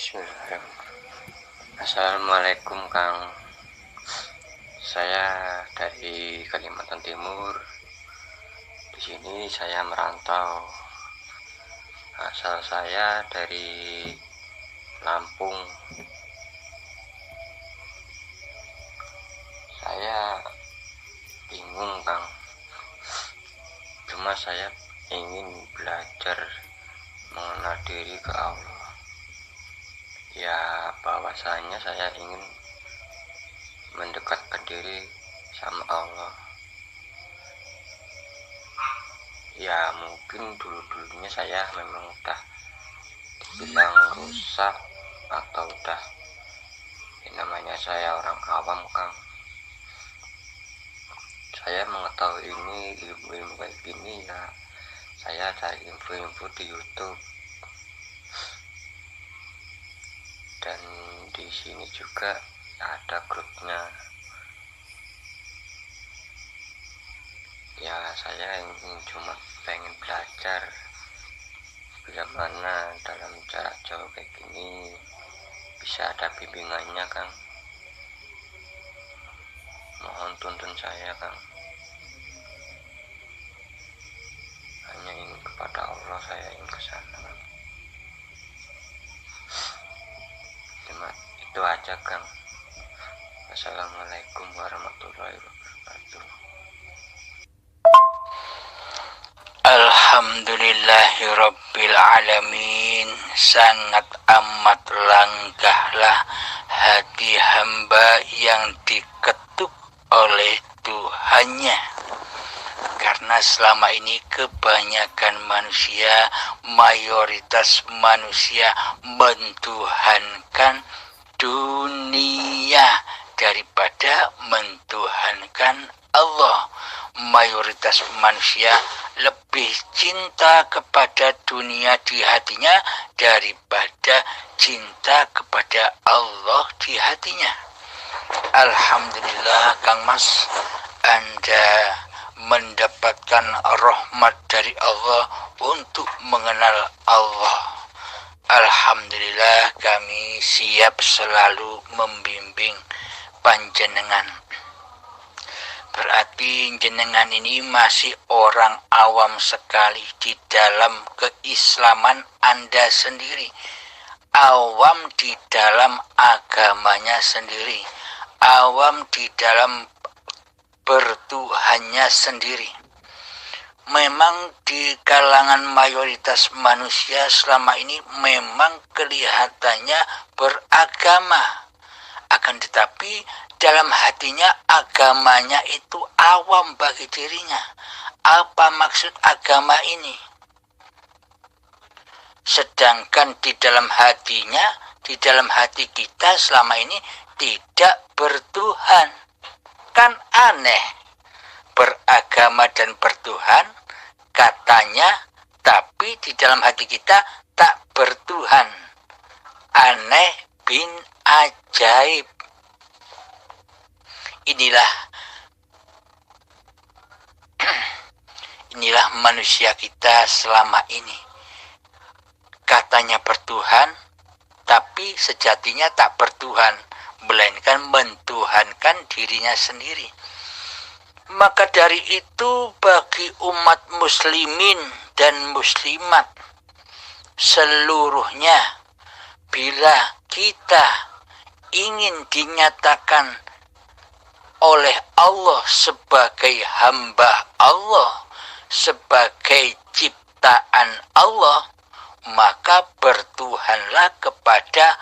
Bismillahirrahmanirrahim. Assalamualaikum Kang. Saya dari Kalimantan Timur. Di sini saya merantau. Asal saya dari Lampung. Saya bingung Kang. Cuma saya ingin belajar mengenal diri ke Allah. Ya, bahwasanya saya ingin mendekatkan diri sama Allah. Ya, mungkin dulu-dulunya saya memang udah dibilang rusak atau udah namanya saya orang awam Kang. Saya mengetahui ini ilmu-ilmu kayak gini ya, saya cari info-info di YouTube. Dan di sini juga ada grupnya. Ya, saya cuma pengen belajar bagaimana dalam jarak jauh kayak gini bisa ada bimbingannya Kang. Mohon tuntun saya Kang. Hanya ingin kepada Allah, saya ingin ke sana Kang. Cuma itu aja Kang. Assalamualaikum warahmatullahi wabarakatuh. Alhamdulillahirabbil alamin. Sangat amat langgahlah hati hamba yang diketuk oleh Tuhannya. Karena selama ini kebanyakan manusia, mayoritas manusia mentuhankan dunia daripada mentuhankan Allah. Mayoritas manusia lebih cinta kepada dunia di hatinya daripada cinta kepada Allah di hatinya. Alhamdulillah Kang Mas, Anda mendapatkan rahmat dari Allah untuk mengenal Allah. Alhamdulillah, kami siap selalu membimbing panjenengan. Berarti jenengan ini masih orang awam sekali di dalam keislaman Anda sendiri. Awam di dalam agamanya sendiri. Awam di dalam bertuhannya sendiri. Memang di kalangan mayoritas manusia selama ini memang kelihatannya beragama. Akan tetapi dalam hatinya agamanya itu awam bagi dirinya. Apa maksud agama ini? Sedangkan di dalam hatinya, di dalam hati kita selama ini tidak bertuhan. Kan aneh. Beragama dan bertuhan katanya, tapi di dalam hati kita tak bertuhan. Aneh bin ajaib. Inilah manusia kita selama ini. Katanya bertuhan, tapi sejatinya tak bertuhan, melainkan mentuhankan dirinya sendiri. Maka dari itu bagi umat muslimin dan muslimat seluruhnya, bila kita ingin dinyatakan oleh Allah sebagai hamba Allah, sebagai ciptaan Allah, maka bertuhanlah kepada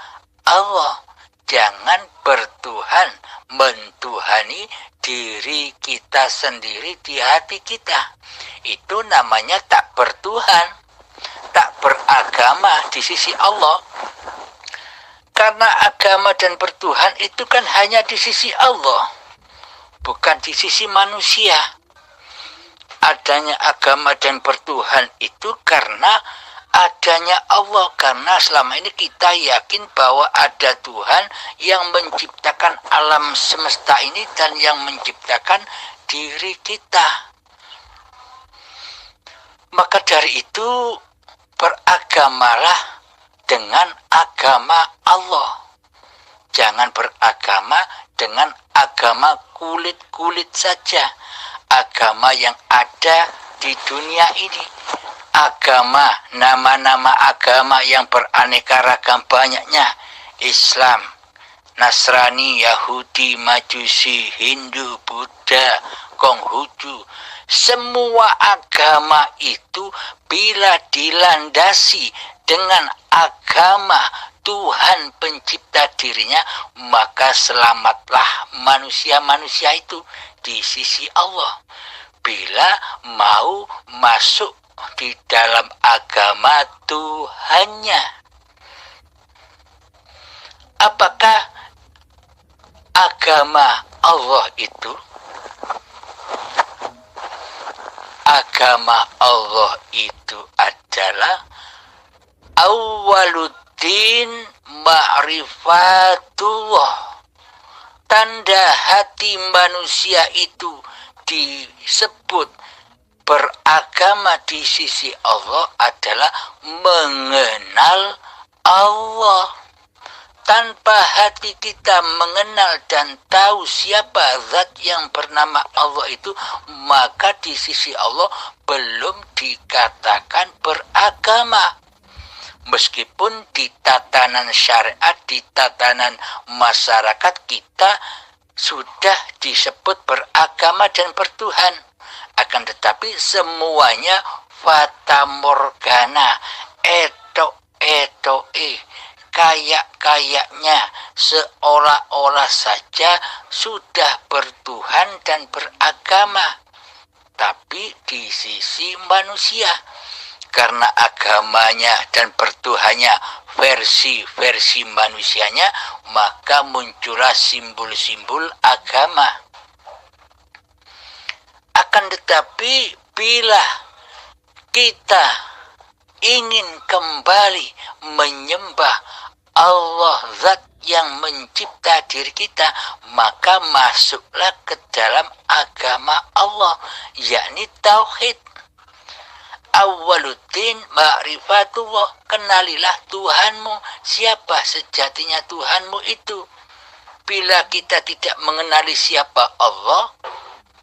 Allah. Jangan bertuhan mentuhani diri kita sendiri di hati kita. Itu namanya tak bertuhan, tak beragama di sisi Allah. Karena agama dan bertuhan itu kan hanya di sisi Allah, bukan di sisi manusia. Adanya agama dan bertuhan itu karena adanya Allah, karena selama ini kita yakin bahwa ada Tuhan yang menciptakan alam semesta ini dan yang menciptakan diri kita. Maka dari itu beragamalah dengan agama Allah. Jangan beragama dengan agama kulit-kulit saja. Agama yang ada di dunia ini. Agama, nama-nama agama yang beraneka ragam banyaknya. Islam, Nasrani, Yahudi, Majusi, Hindu, Buddha, Konghucu. Semua agama itu bila dilandasi dengan agama Tuhan pencipta dirinya, maka selamatlah manusia-manusia itu di sisi Allah. Bila mau masuk di dalam agama Tuhannya. Apakah agama Allah itu? Agama Allah itu adalah awwaluddin ma'rifatullah. Tanda hati manusia itu disebut beragama di sisi Allah adalah mengenal Allah. Tanpa hati kita mengenal dan tahu siapa zat yang bernama Allah itu, maka di sisi Allah belum dikatakan beragama. Meskipun di tatanan syariat, di tatanan masyarakat kita sudah disebut beragama dan bertuhan. Akan tetapi semuanya fata morgana, kayak-kayaknya, seolah-olah saja sudah bertuhan dan beragama. Tapi di sisi manusia, karena agamanya dan bertuhannya versi manusianya, maka muncullah simbol-simbol agama. Akan tetapi bila kita ingin kembali menyembah Allah zat yang mencipta diri kita, maka masuklah ke dalam agama Allah, yakni tauhid. Awwaluddin ma'rifatullah, kenalilah Tuhanmu. Siapa sejatinya Tuhanmu itu? Bila kita tidak mengenali siapa Allah,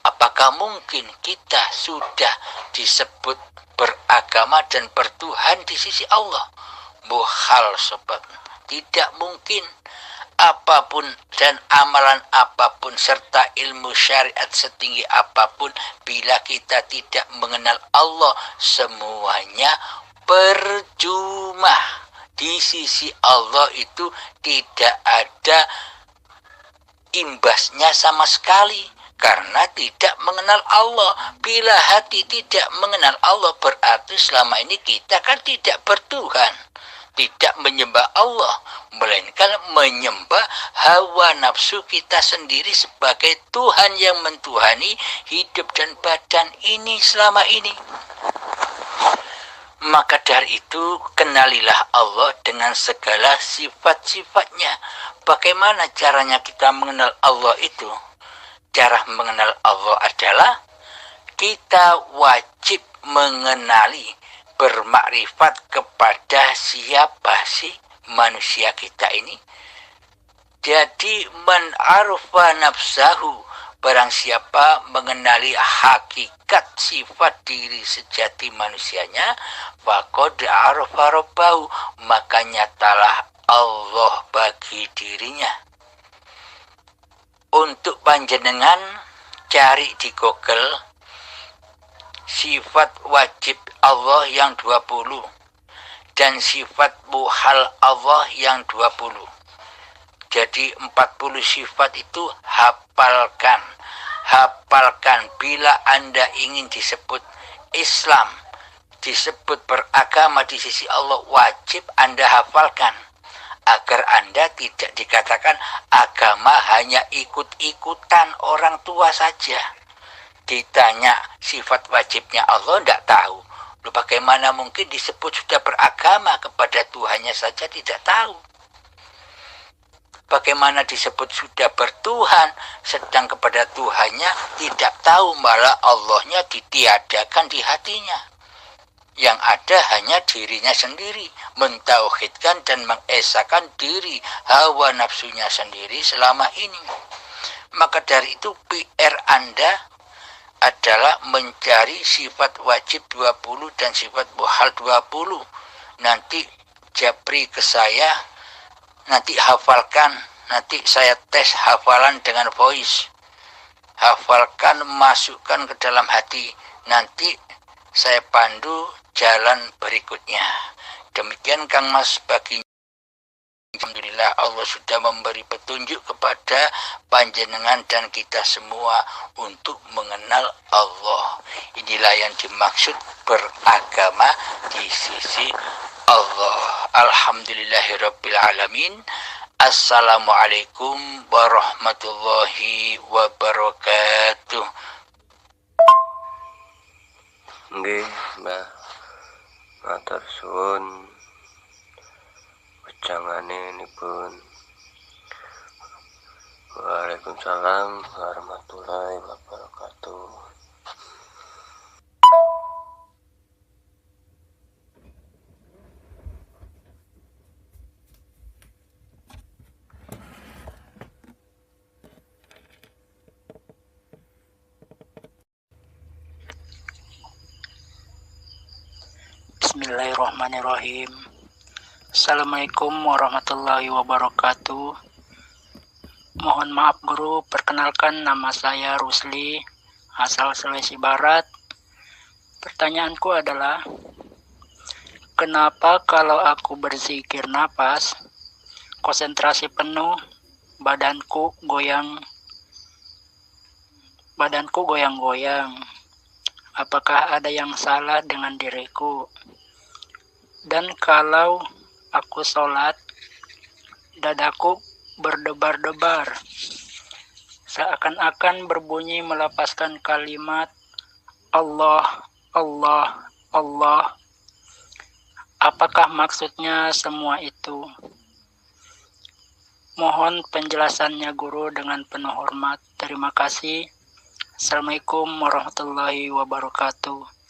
apakah mungkin kita sudah disebut beragama dan bertuhan di sisi Allah? Muhal sobat, tidak mungkin. Apapun dan amalan apapun serta ilmu syariat setinggi apapun, bila kita tidak mengenal Allah, semuanya percuma. Di sisi Allah itu tidak ada imbasnya sama sekali, karena tidak mengenal Allah. Bila hati tidak mengenal Allah, berarti selama ini kita kan tidak bertuhan, tidak menyembah Allah, melainkan menyembah hawa nafsu kita sendiri sebagai Tuhan yang mentuhani hidup dan badan ini selama ini. Maka dari itu, kenalilah Allah dengan segala sifat-sifatnya. Bagaimana caranya kita mengenal Allah itu? Cara mengenal Allah adalah kita wajib mengenali, bermakrifat kepada siapa sih manusia kita ini. Jadi man arfa nafsahu, barang siapa mengenali hakikat sifat diri sejati manusianya, faqad arfa rabbahu, maka nyatalah Allah bagi dirinya. Untuk panjenengan cari di Google sifat wajib Allah yang 20 dan sifat muhal Allah yang 20. Jadi 40 sifat itu hafalkan. Bila Anda ingin disebut Islam, disebut beragama di sisi Allah, wajib Anda hafalkan, agar Anda tidak dikatakan agama hanya ikut-ikutan orang tua saja. Ditanya sifat wajibnya Allah, tidak tahu. Loh, bagaimana mungkin disebut sudah beragama kepada Tuhannya saja tidak tahu? Bagaimana disebut sudah bertuhan, sedang kepada Tuhannya tidak tahu, malah Allahnya ditiadakan di hatinya. Yang ada hanya dirinya sendiri, mentauhidkan dan mengesahkan diri hawa nafsunya sendiri selama ini. Maka dari itu PR Anda adalah mencari sifat wajib 20 dan sifat muhal 20. Nanti japri ke saya, nanti hafalkan, nanti saya tes hafalan dengan voice. Hafalkan, masukkan ke dalam hati, nanti saya pandu jalan berikutnya. Demikian Kang Mas baginya. Alhamdulillah Allah sudah memberi petunjuk kepada panjenengan dan kita semua untuk mengenal Allah. Inilah yang dimaksud beragama di sisi Allah. Alhamdulillahirabbil alamin. Assalamualaikum warahmatullahi wabarakatuh. Nggih, Mbah. Matur suwun. Wejangane nipun. Waalaikumsalam warahmatullahi wabarakatuh. Bismillahirrahmanirrahim. Assalamualaikum warahmatullahi wabarakatuh. Mohon maaf guru, perkenalkan nama saya Rusli, asal Sulawesi Barat. Pertanyaanku adalah, kenapa kalau aku berzikir napas, konsentrasi penuh, badanku goyang-goyang? Apakah ada yang salah dengan diriku? Dan kalau aku sholat, dadaku berdebar-debar, seakan-akan berbunyi melepaskan kalimat Allah, Allah, Allah. Apakah maksudnya semua itu? Mohon penjelasannya guru dengan penuh hormat. Terima kasih. Assalamualaikum warahmatullahi wabarakatuh.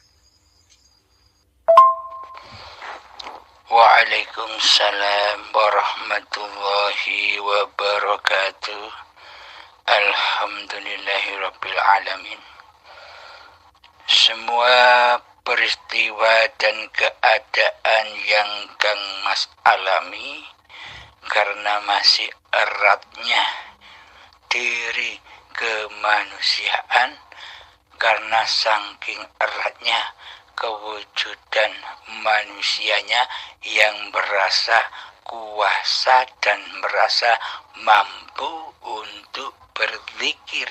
Waalaikumsalam warahmatullahi wabarakatuh. Alhamdulillahirabbil alamin. Semua peristiwa dan keadaan yang Kang Mas alami karena masih eratnya diri kemanusiaan, karena saking eratnya kewujudan manusianya yang merasa kuasa dan merasa mampu untuk berzikir.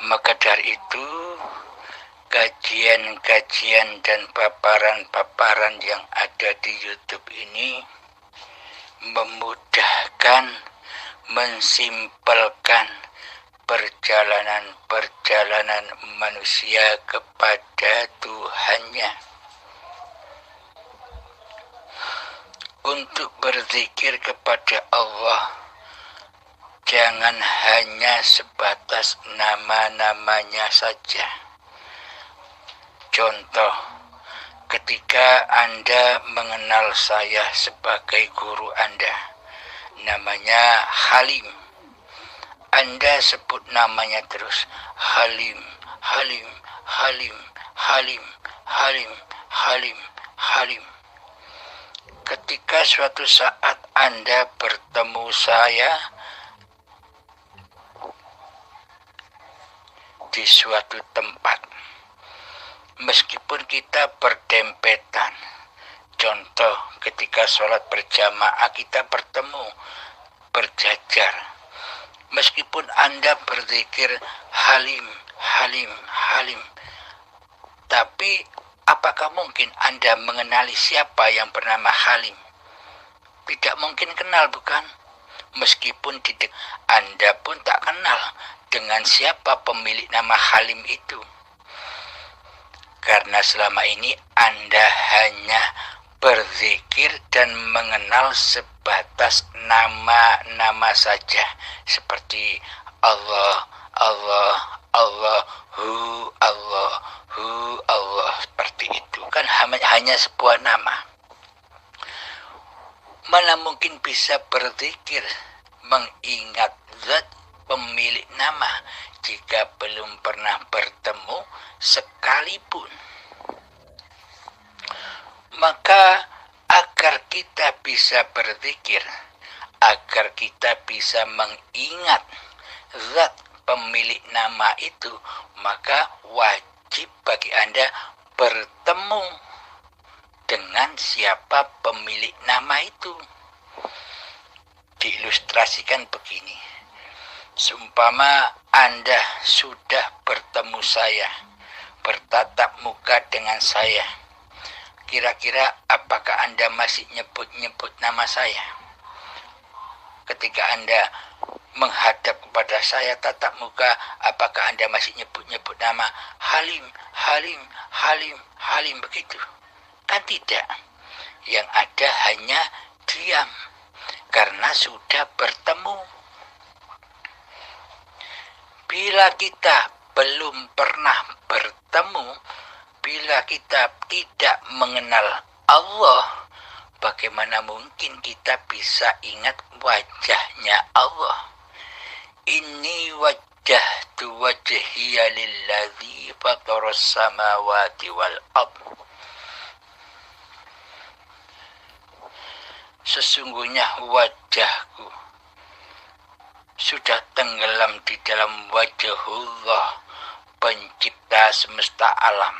Maka dari itu, kajian-kajian dan paparan-paparan yang ada di YouTube ini memudahkan, mensimpelkan perjalanan manusia kepada Tuhannya. Untuk berzikir kepada Allah, jangan hanya sebatas nama-namanya saja. Contoh, ketika Anda mengenal saya sebagai guru Anda, namanya Halim. Anda sebut namanya terus, Halim, Halim, Halim, Halim, Halim, Halim, Halim. Ketika suatu saat Anda bertemu saya di suatu tempat, meskipun kita berdempetan, contoh ketika sholat berjamaah kita bertemu, berjajar, meskipun Anda berzikir Halim, Halim, Halim, tapi apakah mungkin Anda mengenali siapa yang bernama Halim? Tidak mungkin kenal, bukan? Meskipun Anda pun tak kenal dengan siapa pemilik nama Halim itu. Karena selama ini Anda hanya berzikir dan mengenal sebatas nama-nama saja, seperti Allah, Allah, Allahu, Allahu, Allah, seperti itu. Kan hanya sebuah nama. Mana mungkin bisa berzikir mengingat zat pemilik nama jika belum pernah bertemu sekalipun. Maka agar kita bisa berzikir, agar kita bisa mengingat zat pemilik nama itu, maka wajib bagi Anda bertemu dengan siapa pemilik nama itu. Diilustrasikan begini. Seumpama Anda sudah bertemu saya, bertatap muka dengan saya, kira-kira apakah Anda masih nyebut-nyebut nama saya? Ketika Anda menghadap kepada saya tatap muka, apakah Anda masih nyebut-nyebut nama Halim, Halim, Halim, Halim begitu? Kan tidak. Yang ada hanya diam karena sudah bertemu. Bila kita belum pernah bertemu, bila kita tidak mengenal Allah, bagaimana mungkin kita bisa ingat wajahnya Allah? Inni wajjahtu wajhiya lilladzi fataras samawati wal ard. Sesungguhnya wajahku sudah tenggelam di dalam wajhullah, pencipta semesta alam.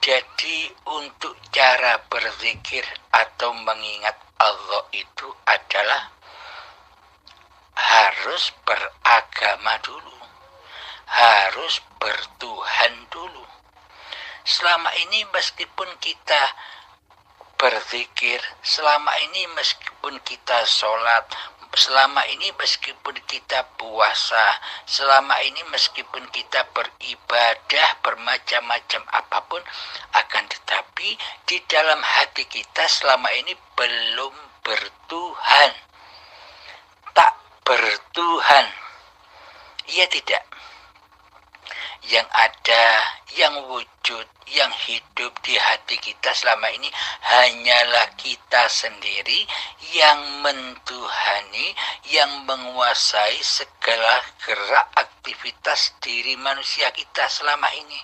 Jadi untuk cara berzikir atau mengingat Allah itu adalah harus beragama dulu, harus bertuhan dulu. Selama ini meskipun kita berzikir, selama ini meskipun kita sholat, selama ini meskipun kita puasa, selama ini meskipun kita beribadah bermacam-macam apapun, akan tetapi di dalam hati kita selama ini belum bertuhan, tak bertuhan. Iya tidak? Yang ada, yang wujud, yang hidup di hati kita selama ini hanyalah kita sendiri yang mentuhani, yang menguasai segala gerak aktivitas diri manusia kita selama ini.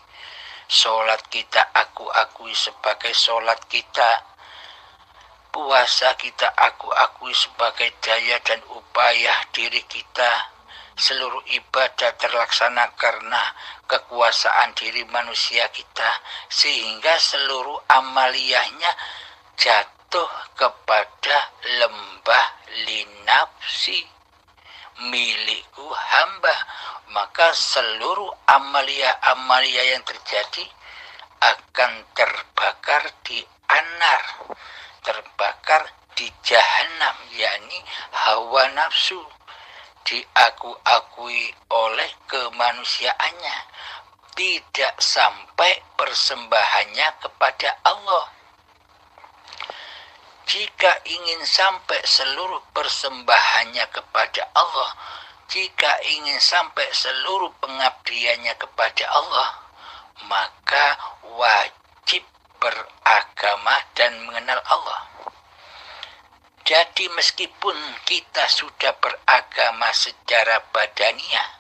Sholat kita aku akui sebagai sholat kita, puasa kita aku akui sebagai daya dan upaya diri kita. Seluruh ibadah terlaksana karena kekuasaan diri manusia kita, sehingga seluruh amaliyahnya jatuh kepada lembah linafsi, milikku hamba. Maka seluruh amalia-amalia yang terjadi akan terbakar di anar, terbakar di jahanam, yakni hawa nafsu, diakui oleh kemanusiaannya, tidak sampai persembahannya kepada Allah. Jika ingin sampai seluruh persembahannya kepada Allah, jika ingin sampai seluruh pengabdiannya kepada Allah, maka wajib beragama dan mengenal Allah. Jadi meskipun kita sudah beragama secara badaniah,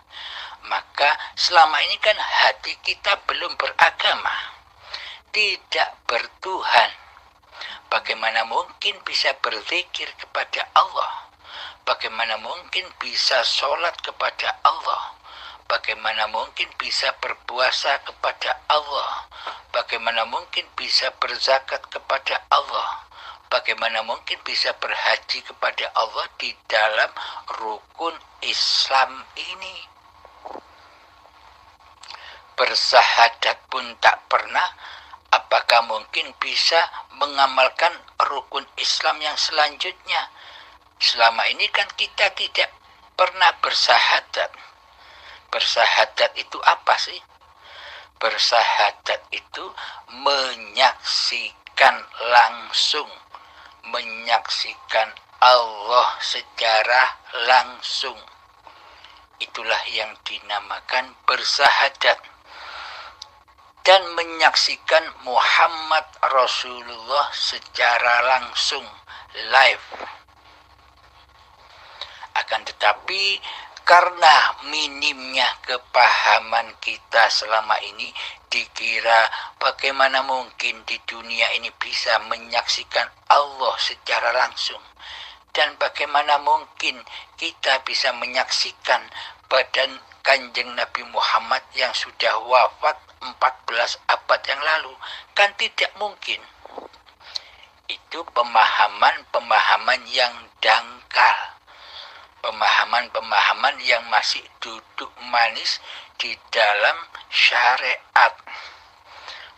maka selama ini kan hati kita belum beragama, tidak bertuhan. Bagaimana mungkin bisa berzikir kepada Allah? Bagaimana mungkin bisa sholat kepada Allah? Bagaimana mungkin bisa berpuasa kepada Allah? Bagaimana mungkin bisa berzakat kepada Allah? Bagaimana mungkin bisa berhaji kepada Allah di dalam rukun Islam ini? Bersahadat pun tak pernah, apakah mungkin bisa mengamalkan rukun Islam yang selanjutnya? Selama ini kan kita tidak pernah bersahadat. Bersahadat itu apa sih? Bersahadat itu menyaksikan langsung, menyaksikan Allah secara langsung. itulah yang dinamakan bersahadat dan menyaksikan Muhammad Rasulullah secara langsung live. Akan tetapi karena minimnya kepahaman kita selama ini, dikira bagaimana mungkin di dunia ini bisa menyaksikan Allah secara langsung, dan bagaimana mungkin kita bisa menyaksikan badan Kanjeng Nabi Muhammad yang sudah wafat 14 abad yang lalu. Kan tidak mungkin. Itu pemahaman-pemahaman yang dangkal, pemahaman-pemahaman yang masih duduk manis di dalam syariat.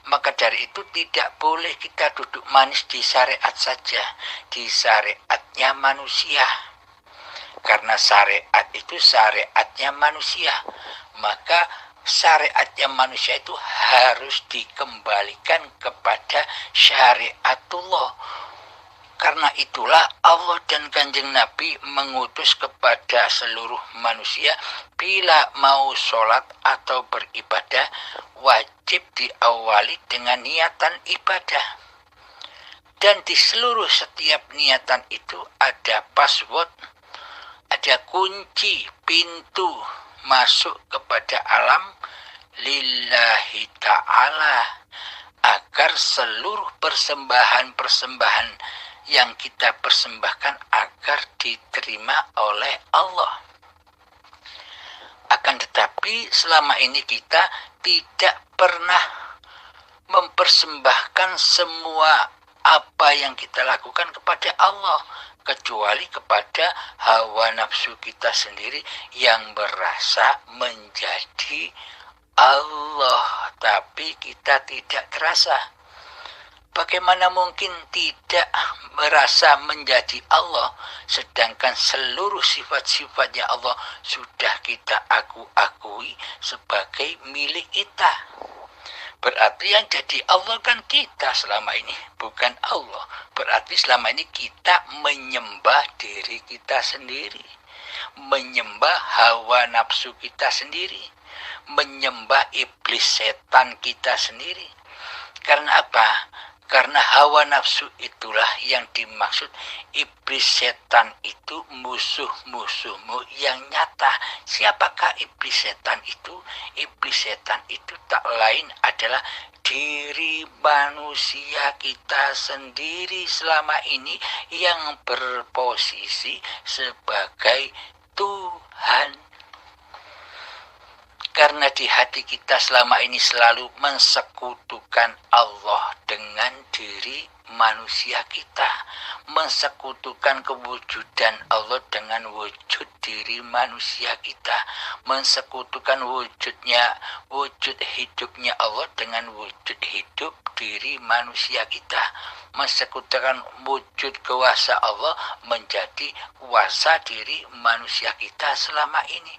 Maka dari itu tidak boleh kita duduk manis di syariat saja, di syariatnya manusia. Karena syariat itu syariatnya manusia, maka syariatnya manusia itu harus dikembalikan kepada syariatullah. Karena itulah Allah dan Kanjeng Nabi mengutus kepada seluruh manusia, bila mau sholat atau beribadah, wajib diawali dengan niatan ibadah. Dan di seluruh setiap niatan itu ada password, ada kunci pintu masuk kepada alam lillahi ta'ala, agar seluruh persembahan-persembahan yang kita persembahkan agar diterima oleh Allah. Akan tetapi selama ini kita tidak pernah mempersembahkan semua apa yang kita lakukan kepada Allah, kecuali kepada hawa nafsu kita sendiri yang berasa menjadi Allah, tapi kita tidak terasa. Bagaimana mungkin tidak merasa menjadi Allah, sedangkan seluruh sifat-sifatnya Allah sudah kita akui sebagai milik kita. Berarti yang jadi Allah kan kita selama ini, bukan Allah. Berarti selama ini kita menyembah diri kita sendiri, menyembah hawa nafsu kita sendiri, menyembah iblis setan kita sendiri. Karena apa? Karena hawa nafsu itulah yang dimaksud. Iblis setan itu musuh-musuhmu yang nyata. Siapakah iblis setan itu? Iblis setan itu tak lain adalah diri manusia kita sendiri selama ini yang berposisi sebagai Tuhan. Karena di hati kita selama ini selalu mensekutukan Allah dengan diri manusia kita, mensekutukan kewujudan Allah dengan wujud diri manusia kita, mensekutukan wujud hidupnya Allah dengan wujud hidup diri manusia kita, mensekutukan wujud kuasa Allah menjadi kuasa diri manusia kita selama ini.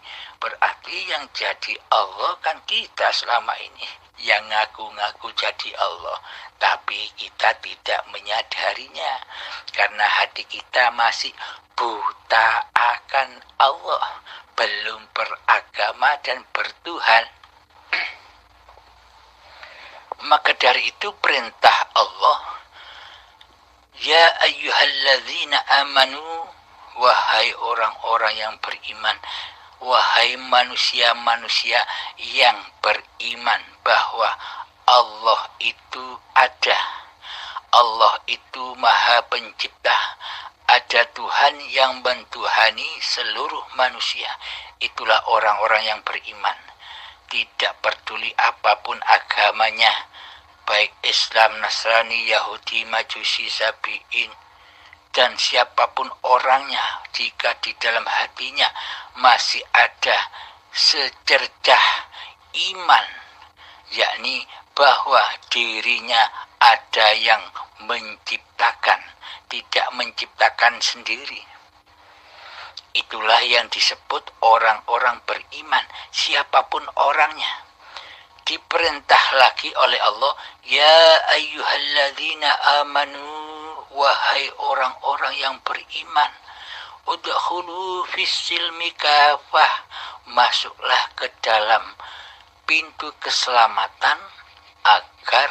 Berarti yang jadi Allah kan kita selama ini, yang ngaku-ngaku jadi Allah, tapi kita tidak menyadarinya karena hati kita masih buta akan Allah, belum beragama dan bertuhan. Maka dari itu perintah Allah, ya ayyuhalladzina amanu, wahai orang-orang yang beriman, wahai manusia-manusia yang beriman bahwa Allah itu ada. Allah itu Maha Pencipta. Ada Tuhan yang mentuhani seluruh manusia. Itulah orang-orang yang beriman. Tidak peduli apapun agamanya, baik Islam, Nasrani, Yahudi, Majusi, Sabi'in, dan siapapun orangnya, jika di dalam hatinya masih ada secercah iman, yakni bahwa dirinya ada yang menciptakan, tidak menciptakan sendiri. Itulah yang disebut orang-orang beriman, siapapun orangnya. Diperintah lagi oleh Allah, ya ayyuhalladzina amanu, wahai orang-orang yang beriman, udkhulu fis-silmi kafah, masuklah ke dalam pintu keselamatan agar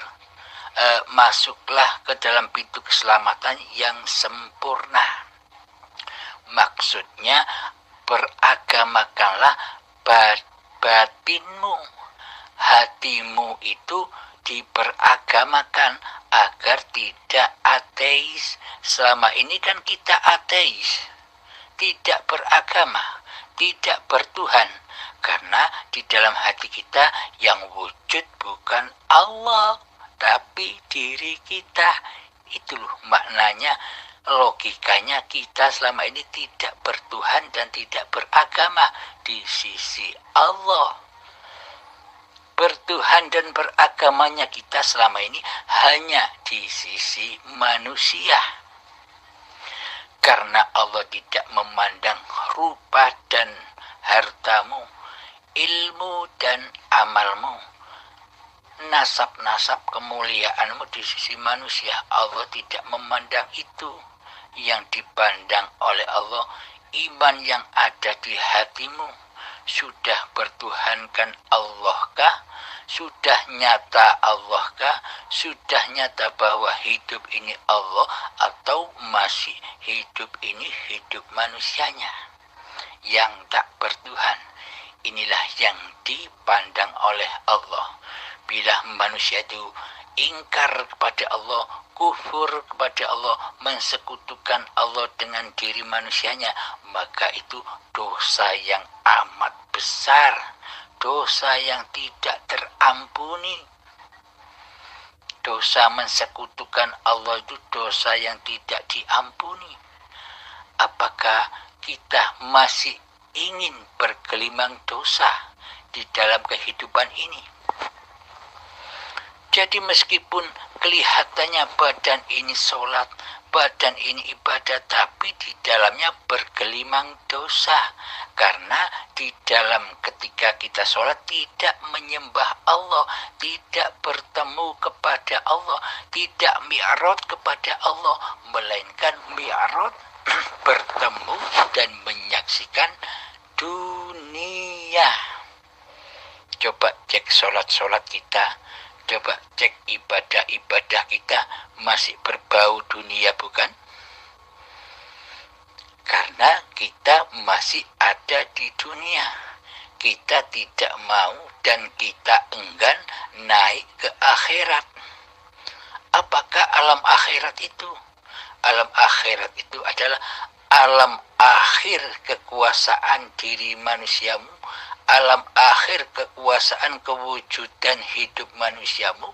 masuklah ke dalam pintu keselamatan yang sempurna. Maksudnya beragamakanlah batinmu, hatimu itu diberagamakan agar tidak ateis. Selama ini kan kita ateis, tidak beragama, tidak bertuhan, karena di dalam hati kita yang wujud bukan Allah, tapi diri kita. Itu loh maknanya, logikanya kita selama ini tidak bertuhan dan tidak beragama di sisi Allah. Bertuhan dan beragamanya kita selama ini hanya di sisi manusia. Karena Allah tidak memandang rupa dan hartamu, ilmu dan amalmu, nasab-nasab kemuliaanmu di sisi manusia. Allah tidak memandang itu. Yang dipandang oleh Allah, iman yang ada di hatimu. Sudah bertuhankan Allah kah? Sudah nyata Allah kah? Sudah nyata bahwa hidup ini Allah, atau masih hidup ini hidup manusianya yang tak bertuhan? Inilah yang dipandang oleh Allah. Bila manusia itu ingkar kepada Allah, kufur kepada Allah, mensekutukan Allah dengan diri manusianya, maka itu dosa yang amat besar, dosa yang tidak terampuni. Dosa mensekutukan Allah itu dosa yang tidak diampuni. Apakah kita masih ingin bergelimang dosa di dalam kehidupan ini? Jadi meskipun kelihatannya badan ini sholat, badan ini ibadah, tapi di dalamnya bergelimang dosa. Karena di dalam ketika kita sholat tidak menyembah Allah, tidak bertemu kepada Allah, tidak mi'raj kepada Allah, melainkan mi'raj bertemu dan menyaksikan dunia. Coba cek sholat-sholat kita, coba cek ibadah-ibadah kita, masih berbau dunia bukan? Karena kita masih ada di dunia. Kita tidak mau dan kita enggan naik ke akhirat. Apakah alam akhirat itu? Alam akhirat itu adalah alam akhir kekuasaan diri manusiamu, alam akhir kekuasaan kewujudan hidup manusiamu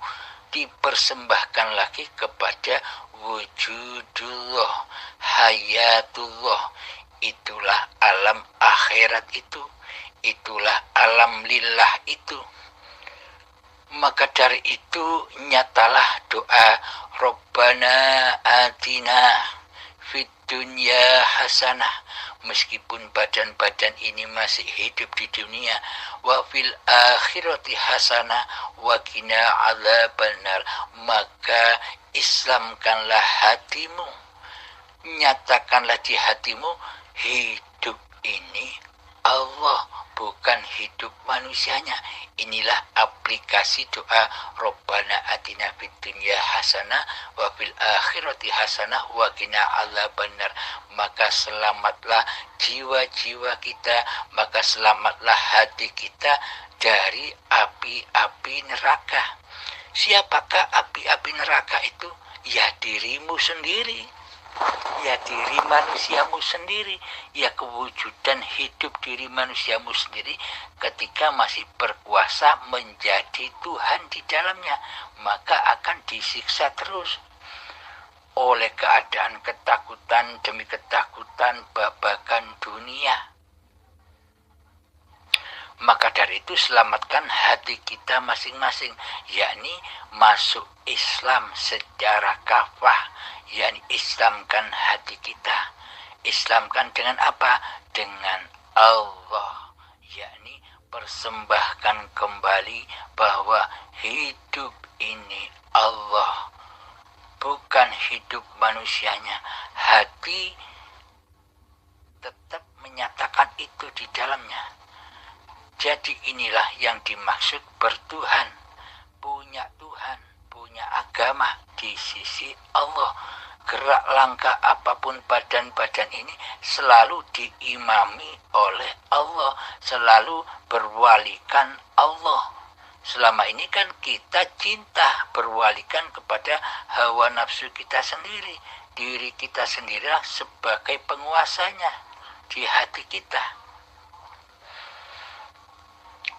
dipersembahkan lagi kepada wujudullah, hayatullah. Itulah alam akhirat itu, itulah alam lillah itu. Maka dari itu nyatalah doa Rabbana atina fid dunya hasanah. Meskipun badan-badan ini masih hidup di dunia, wa fil akhirati hasanah wa qina adzabannar, maka islamkanlah hatimu, nyatakanlah di hatimu hidup ini Allah, bukan hidup manusianya. Inilah aplikasi doa Rabbana atina fid dunya hasanah wa fil akhirati hasanah wa qina adzabannar. Maka selamatlah jiwa-jiwa kita, maka selamatlah hati kita dari api-api neraka. Siapakah api-api neraka itu? Ya dirimu sendiri, ya diri manusiamu sendiri, ya kewujudan hidup diri manusiamu sendiri ketika masih berkuasa menjadi Tuhan di dalamnya, maka akan disiksa terus oleh keadaan ketakutan demi ketakutan babakan dunia. Maka dari itu selamatkan hati kita masing-masing, yakni masuk Islam secara kafah, yakni Islamkan hati kita. Islamkan dengan apa? Dengan Allah, yakni persembahkan kembali bahwa hidup ini Allah, bukan hidup manusianya. Hati itu di dalamnya. Jadi inilah yang dimaksud bertuhan, punya Tuhan, punya agama di sisi Allah. Gerak langkah apapun badan-badan ini selalu diimami oleh Allah, selalu berwalikan Allah. Selama ini kan kita cinta berwalikan kepada hawa nafsu kita sendiri. Diri kita sendirilah sebagai penguasanya di hati kita.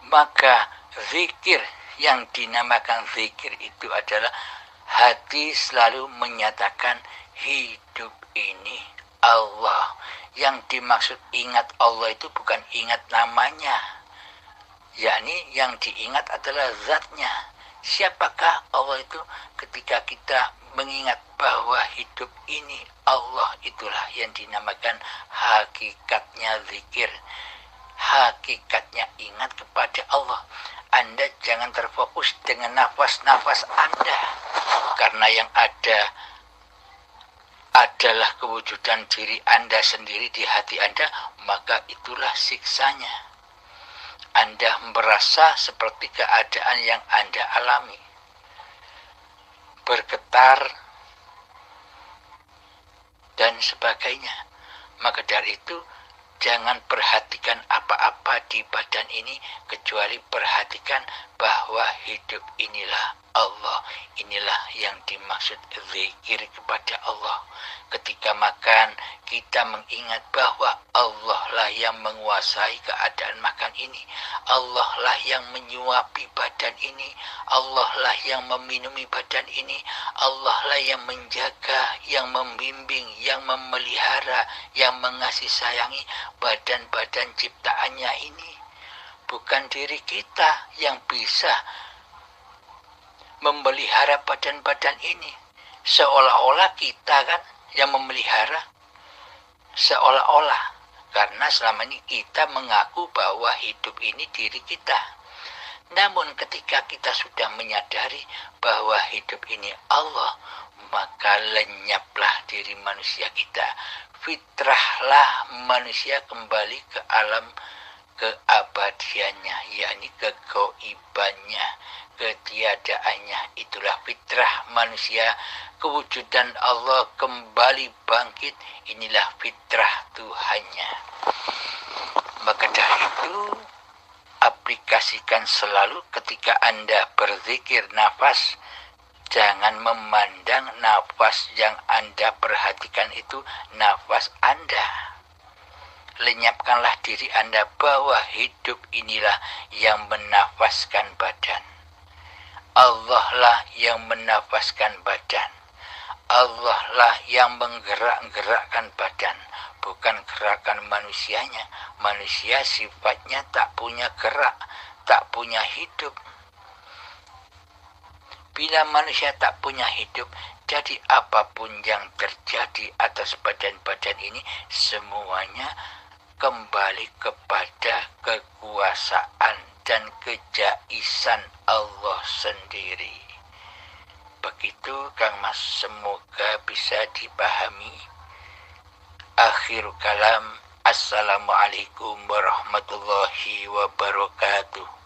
Maka zikir yang dinamakan zikir itu adalah hati selalu menyatakan hidup ini Allah. Yang dimaksud ingat Allah itu bukan ingat namanya, yakni yang diingat adalah zatnya. Siapakah Allah itu? Ketika kita mengingat bahwa hidup ini Allah, itulah yang dinamakan hakikatnya zikir. Hakikatnya ingat kepada Allah. Anda jangan terfokus dengan nafas-nafas Anda, karena yang ada adalah kewujudan diri Anda sendiri di hati Anda, maka itulah siksanya. Anda merasa seperti keadaan yang Anda alami, bergetar dan sebagainya. Maka dari itu jangan perhatikan apa-apa di badan ini, kecuali perhatikan bahwa hidup inilah Allah. Inilah yang dimaksud zikir kepada Allah. Ketika makan, kita mengingat bahwa Allah lah yang menguasai keadaan makan ini. Allah lah yang menyuapi badan ini. Allah lah yang meminumi badan ini. Allah lah yang menjaga, yang membimbing, yang memelihara, yang mengasih sayangi badan-badan ciptaannya ini. Bukan diri kita yang bisa memelihara badan-badan ini. Seolah-olah kita kan yang memelihara, seolah-olah, karena selama ini kita mengaku bahwa hidup ini diri kita. Namun ketika kita sudah menyadari bahwa hidup ini Allah, maka lenyaplah diri manusia kita. Fitrahlah manusia kembali ke alam keabadiannya, yakni kegoibannya, ketiadaannya. Itulah fitrah manusia, kewujudan Allah kembali bangkit. Inilah fitrah Tuhannya. Maka dari itu aplikasikan selalu ketika Anda berzikir nafas. Jangan memandang nafas yang Anda perhatikan itu nafas Anda. Lenyapkanlah diri Anda bahwa hidup inilah yang menafaskan badan. Allah lah yang menafaskan badan. Allah lah yang menggerak-gerakkan badan, bukan gerakan manusianya. Manusia sifatnya tak punya gerak, tak punya hidup. Bila manusia tak punya hidup, jadi apapun yang terjadi atas badan-badan ini, semuanya kembali kepada kekuasaan dan kejaisan Allah sendiri. Begitu Kang Mas, semoga bisa dipahami. Akhir kalam, assalamualaikum warahmatullahi wabarakatuh.